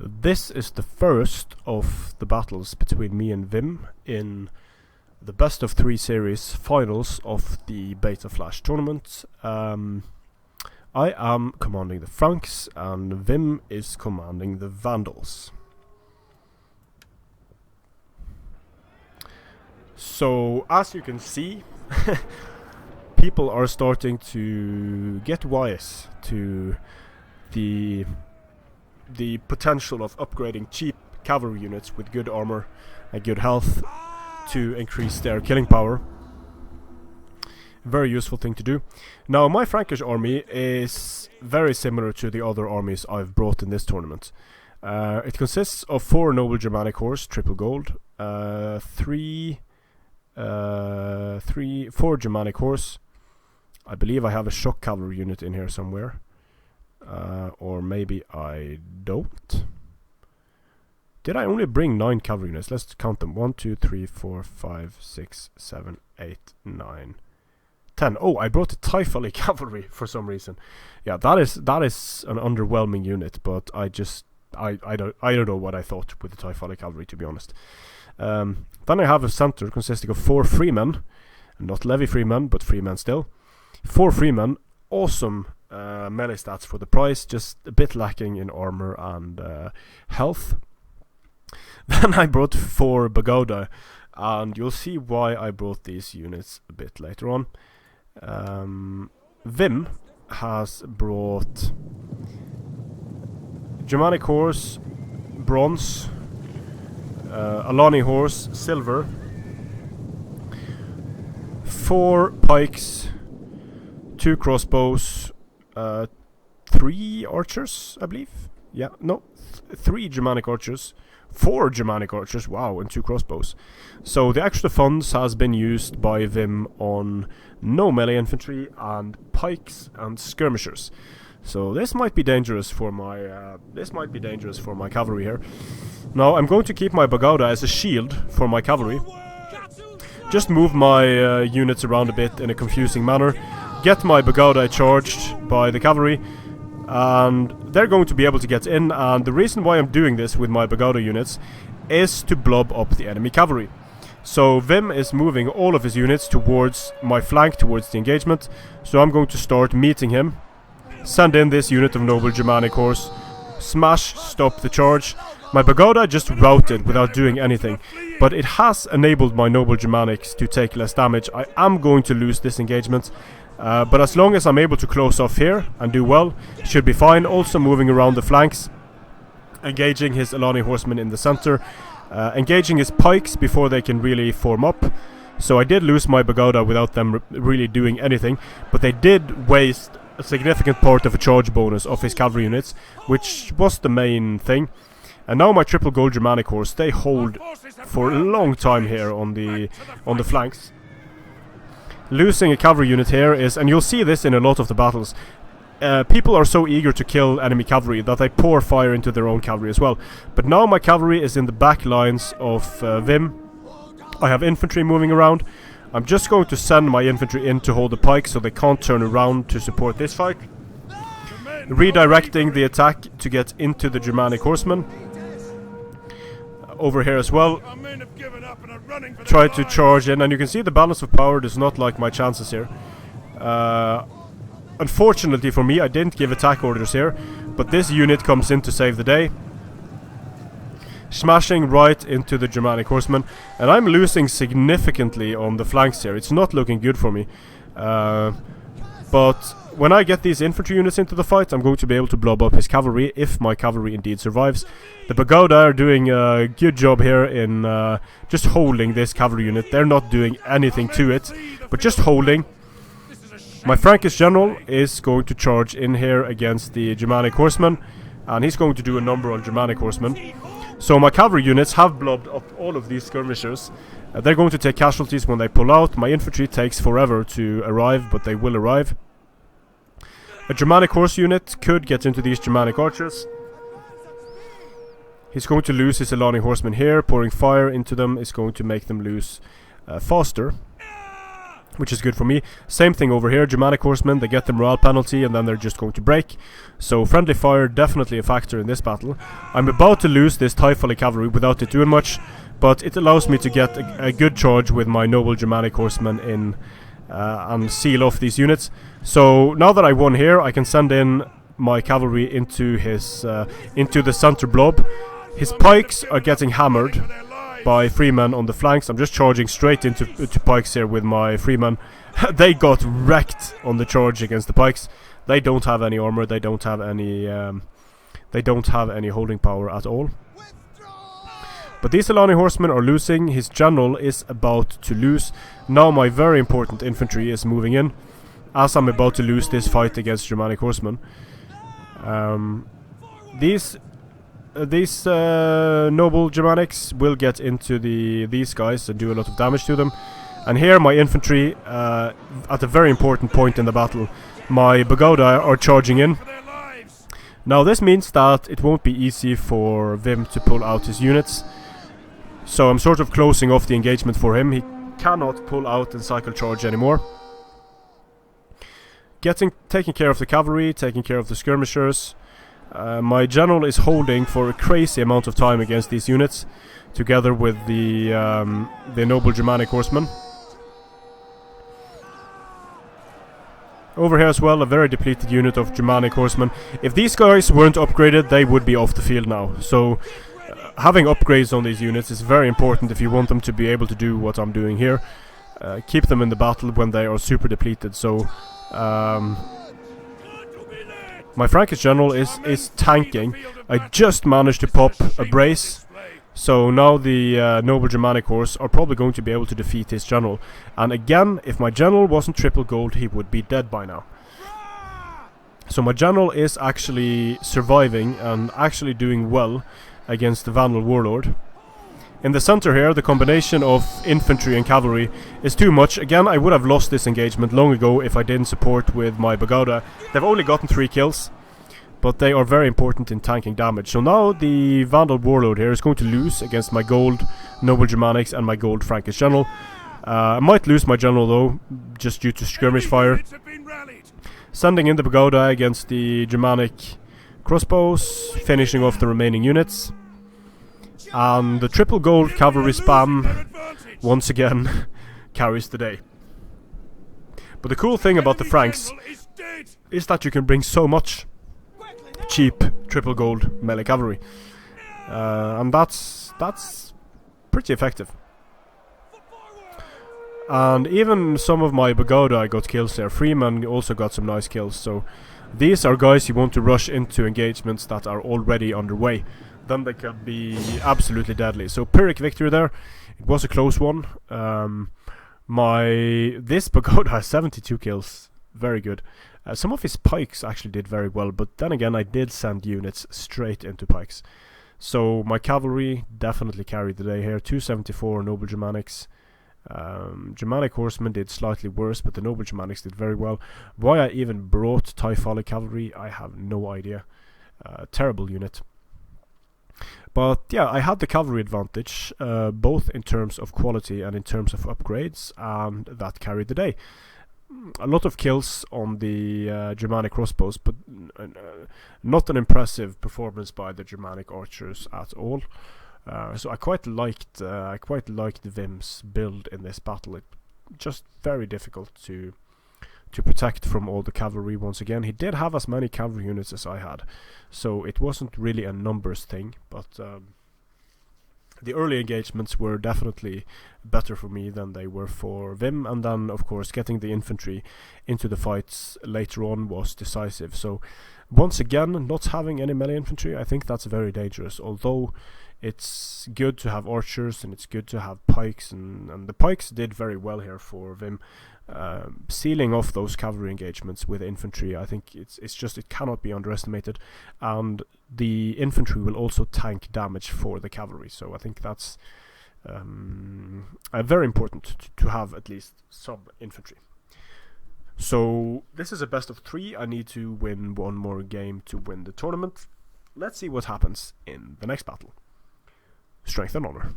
This is the first of the battles between me and Vim in the best of 3 series finals of the Beta Flash tournament. I am commanding the Franks and Vim is commanding the Vandals. So, as you can see, people are starting to get wise to the potential of upgrading cheap cavalry units with good armor and good health to increase their killing power. Very useful thing to do. Now, my Frankish army is very similar to the other armies I've brought in this tournament. It consists of 4 noble Germanic horse, triple gold, 4 Germanic horse. I believe I have a shock cavalry unit in here somewhere. Or maybe I don't. Did I only bring 9 cavalry units? Let's count them. 1, 2, 3, 4, 5, 6, 7, 8, 9, 10. Oh, I brought the Typhali cavalry for some reason. Yeah, that is an underwhelming unit, but I don't know what I thought with the Typhali cavalry, to be honest. Then I have a center consisting of 4 freemen, not levy freemen, but freemen still. 4 freemen, awesome melee stats for the price, just a bit lacking in armor and health. Then I brought 4 Pagoda, and you'll see why I brought these units a bit later on. Vim has brought Germanic horse, bronze, Alani horse, silver, 4 pikes, 2 crossbows, 3 archers, I believe. Yeah, no, 3 Germanic archers, 4 Germanic archers, wow, and 2 crossbows. So the extra funds has been used by Vim on no melee infantry and pikes and skirmishers. So this might be dangerous for my cavalry here. Now I'm going to keep my Pagoda as a shield for my cavalry. Just move my units around a bit in a confusing manner. Get my Pagoda charged by the cavalry, and they're going to be able to get in. And the reason why I'm doing this with my Pagoda units is to blob up the enemy cavalry. So Vim is moving all of his units towards my flank, towards the engagement. So I'm going to start meeting him. Send in this unit of noble Germanic horse. Smash, stop the charge. My Pagoda just routed without doing anything, but it has enabled my noble Germanics to take less damage. I am going to lose this engagement, but as long as I'm able to close off here and do well, should be fine. Also moving around the flanks, engaging his Alani horsemen in the center, engaging his pikes before they can really form up. So I did lose my Pagoda without them really doing anything, but they did waste a significant part of a charge bonus of his cavalry units, which was the main thing. And now my triple gold Germanic horse, they hold for a long time here on the flanks. Losing a cavalry unit here is, and you'll see this in a lot of the battles, people are so eager to kill enemy cavalry that they pour fire into their own cavalry as well. But now my cavalry is in the back lines of Vim. I have infantry moving around. I'm just going to send my infantry in to hold the pike so they can't turn around to support this fight. Redirecting the attack to get into the Germanic horsemen. Over here as well. Try to charge in, and you can see the balance of power does not like my chances here. Unfortunately for me, I didn't give attack orders here, but this unit comes in to save the day. Smashing right into the Germanic horsemen, and I'm losing significantly on the flanks here. It's not looking good for me. But when I get these infantry units into the fight, I'm going to be able to blob up his cavalry, if my cavalry indeed survives. The Pagoda are doing a good job here in just holding this cavalry unit. They're not doing anything to it, but just holding. My Frankish general is going to charge in here against the Germanic horsemen, and he's going to do a number on Germanic horsemen. So my cavalry units have blobbed up all of these skirmishers. They're going to take casualties when they pull out. My infantry takes forever to arrive, but they will arrive. A Germanic horse unit could get into these Germanic archers. He's going to lose his Alani horsemen here. Pouring fire into them is going to make them lose faster. which is good for me. Same thing over here, Germanic horsemen, they get the morale penalty and then they're just going to break. So friendly fire definitely a factor in this battle. I'm about to lose this TIE Volley cavalry without it doing much, but it allows me to get a good charge with my noble Germanic horsemen in and seal off these units. So now that I won here, I can send in my cavalry into the center blob. His pikes are getting hammered by freemen on the flanks. I'm just charging straight into pikes here with my freemen. They got wrecked on the charge against the pikes. They don't have any armor. They don't have any holding power at all. But these Alani horsemen are losing. His general is about to lose. Now my very important infantry is moving in, as I'm about to lose this fight against Germanic horsemen. These noble Germanics will get into these guys and do a lot of damage to them. And here my infantry, at a very important point in the battle, my Pagoda are charging in. Now this means that it won't be easy for Vim to pull out his units. So I'm sort of closing off the engagement for him. He cannot pull out and cycle charge anymore. Taking care of the cavalry, taking care of the skirmishers. My general is holding for a crazy amount of time against these units, together with the noble Germanic horsemen. Over here as well, a very depleted unit of Germanic horsemen. If these guys weren't upgraded, they would be off the field now. So having upgrades on these units is very important if you want them to be able to do what I'm doing here. Keep them in the battle when they are super depleted. So my Frankish general is tanking. I just managed to pop a brace. So now the noble Germanic horse are probably going to be able to defeat his general. And again, if my general wasn't triple gold, he would be dead by now. So my general is actually surviving and actually doing well against the Vandal warlord. In the center here, the combination of infantry and cavalry is too much. Again, I would have lost this engagement long ago if I didn't support with my Pagoda. They've only gotten 3 kills, but they are very important in tanking damage. So now the Vandal warlord here is going to lose against my gold noble Germanics and my gold Frankish general. I might lose my general though, just due to skirmish fire. Sending in the Pagoda against the Germanic crossbows, finishing off the remaining units. And the triple gold cavalry spam, once again, carries the day. But the cool thing about the Franks is that you can bring so much cheap triple gold melee cavalry. And that's pretty effective. And even some of my Pagoda got kills there. Freeman also got some nice kills. So these are guys you want to rush into engagements that are already underway. Then they can be absolutely deadly. So Pyrrhic victory there. It was a close one. This Pagoda has 72 kills. Very good. Some of his pikes actually did very well, but then again I did send units straight into pikes. So my cavalry definitely carried the day here. 274 noble Germanics. Germanic horsemen did slightly worse, but the noble Germanics did very well. Why I even brought TIE Volley cavalry, I have no idea. Terrible unit. But yeah, I had the cavalry advantage, both in terms of quality and in terms of upgrades, and that carried the day. A lot of kills on the Germanic crossbows, but not an impressive performance by the Germanic archers at all. So I quite liked Vim's build in this battle. It just very difficult to protect from all the cavalry once again. He did have as many cavalry units as I had, so it wasn't really a numbers thing, but the early engagements were definitely better for me than they were for Vim, and then of course getting the infantry into the fights later on was decisive. So once again, not having any melee infantry, I think that's very dangerous, although it's good to have archers and it's good to have pikes, and the pikes did very well here for Vim. Sealing off those cavalry engagements with infantry, I think it cannot be underestimated, and the infantry will also tank damage for the cavalry, so I think that's very important to have at least some infantry. So this is a best of 3. I need to win one more game to win the tournament. Let's see what happens in the next battle. Strength and honor.